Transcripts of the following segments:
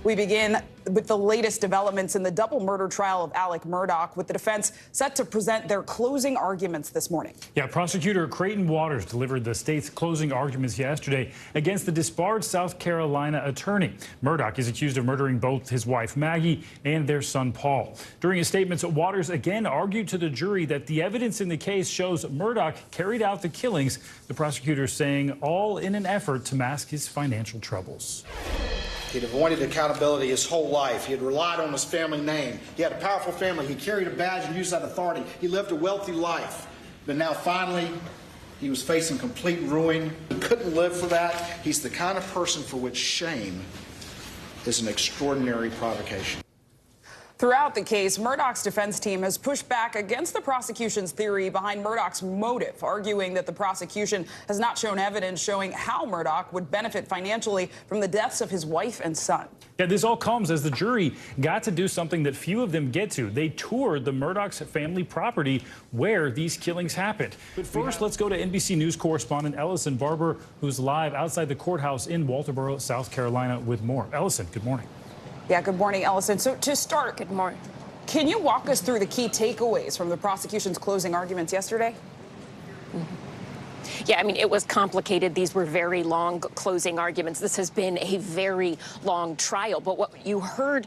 We begin with the latest developments in the double murder trial of Alex Murdaugh, with the defense set to present their closing arguments this morning. Yeah, prosecutor Creighton Waters delivered the state's closing arguments yesterday against the disbarred South Carolina attorney. Murdaugh is accused of murdering both his wife Maggie and their son Paul. During his statements, Waters again argued to the jury that the evidence in the case shows Murdaugh carried out the killings, the prosecutor saying all in an effort to mask his financial troubles. He'd avoided accountability his whole life. He had relied on his family name. He had a powerful family. He carried a badge and used that authority. He lived a wealthy life. But now finally, he was facing complete ruin. He couldn't live for that. He's the kind of person for which shame is an extraordinary provocation. Throughout the case, Murdaugh's defense team has pushed back against the prosecution's theory behind Murdaugh's motive, arguing that the prosecution has not shown evidence showing how Murdaugh would benefit financially from the deaths of his wife and son. Yeah, this all comes as the jury got to do something that few of them get to. They toured the Murdaugh's family property where these killings happened. But first, let's go to NBC News correspondent Ellison Barber, who's live outside the courthouse in Walterboro, South Carolina, with more. Ellison, good morning. Yeah, good morning, Ellison. So to start, good morning. Can you walk us through the key takeaways from the prosecution's closing arguments yesterday? Yeah, I mean, it was complicated. These were very long closing arguments. This has been a very long trial. But what you heard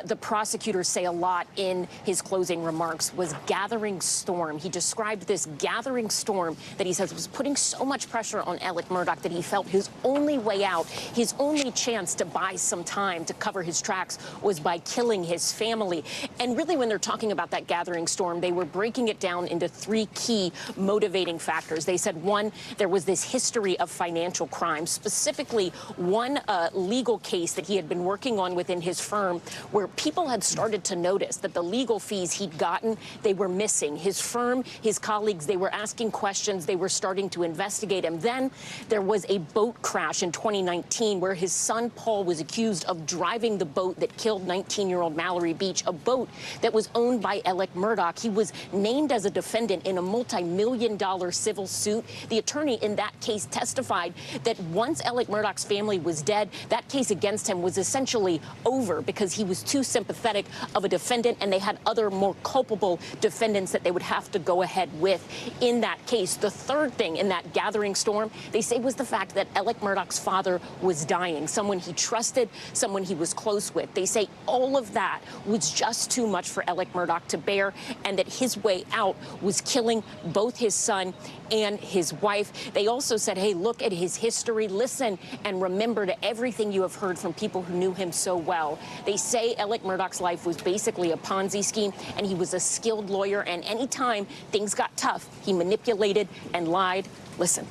the prosecutor say a lot in his closing remarks was gathering storm. He described this gathering storm that he says was putting so much pressure on Alex Murdaugh that he felt his only way out, his only chance to buy some time to cover his tracks was by killing his family. And really, when they're talking about that gathering storm, they were breaking it down into three key motivating factors. They said, one, there was this history of financial crime, specifically one legal case that he had been working on within his firm, where people had started to notice that the legal fees he'd gotten, they were missing. His firm, his colleagues, they were asking questions. They were starting to investigate him. Then there was a boat crash in 2019 where his son Paul was accused of driving the boat that killed 19-year-old Mallory Beach, a boat that was owned by Alex Murdaugh. He was named as a defendant in a multi-million-dollar civil suit. The attorney in that case testified that once Alex Murdaugh's family was dead, that case against him was essentially over because he was too sympathetic of a defendant, and they had other more culpable defendants that they would have to go ahead with in that case. The third thing in that gathering storm, they say, was the fact that Alex Murdaugh's father was dying, someone he trusted, someone he was close with. They say all of that was just too much for Alex Murdaugh to bear, and that his way out was killing both his son and his wife. They also said, hey, look at his history, listen and remember to everything you have heard from people who knew him so well. They say Alex Murdaugh's life was basically a Ponzi scheme, and he was a skilled lawyer, and anytime things got tough, he manipulated and lied. Listen.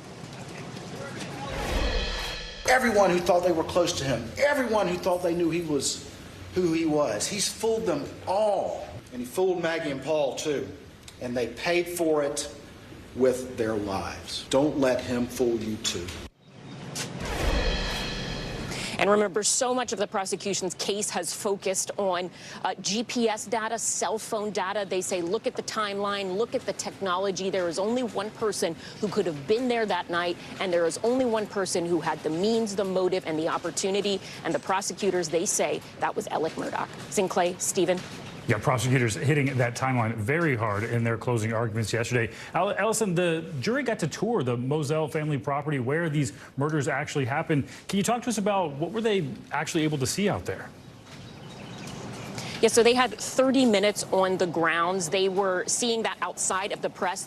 Everyone who thought they were close to him, everyone who thought they knew he was who he was, he's fooled them all. And he fooled Maggie and Paul, too. And they paid for it with their lives. Don't let him fool you too. And remember, so much of the prosecution's case has focused on GPS data, cell phone data. They say, look at the timeline, look at the technology. There is only one person who could have been there that night, and there is only one person who had the means, the motive, and the opportunity. And the prosecutors, they say that was Alex Murdaugh. Sinclair, Stephen. Yeah, prosecutors hitting that timeline very hard in their closing arguments yesterday. Ellison, the jury got to tour the Moselle family property where these murders actually happened. Can you talk to us about what were they actually able to see out there? Yeah, so they had 30 minutes on the grounds. They were seeing that outside of the press.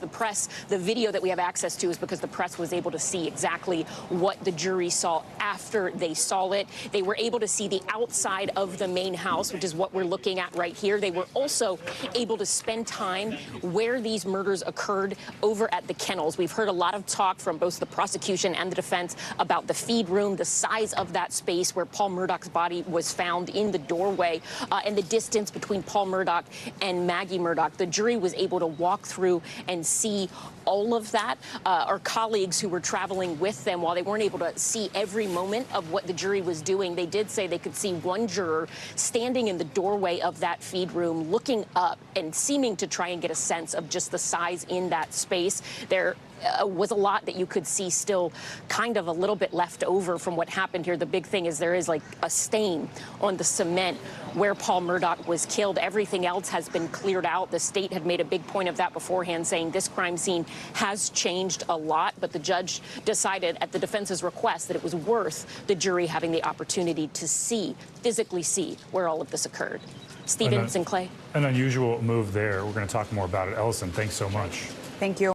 The video that we have access to is because the press was able to see exactly what the jury saw after they saw it. They were able to see the outside of the main house, which is what we're looking at right here. They were also able to spend time where these murders occurred over at the kennels. We've heard a lot of talk from both the prosecution and the defense about the feed room, the size of that space where Paul Murdaugh's body was found in the doorway, and the distance between Paul Murdaugh and Maggie Murdaugh. The jury was able to walk through and see all of that. Our colleagues who were traveling with them, while they weren't able to see every moment of what the jury was doing, they did say they could see one juror standing in the doorway of that feed room, looking up and seeming to try and get a sense of just the size in that space. There was a lot that you could see still kind of a little bit left over from what happened here. The big thing is there is like a stain on the cement where Paul Murdaugh was killed. Everything else has been cleared out. The state had made a big point of that beforehand, saying this crime scene has changed a lot, but the judge decided at the defense's request that it was worth the jury having the opportunity to physically see where all of this occurred. Stevens and Clay. An unusual move there. We're going to talk more about it. Ellison, thanks so much. Thank you.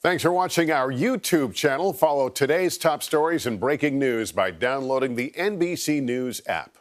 Thanks for watching our YouTube channel. Follow today's top stories and breaking news by downloading the NBC News app.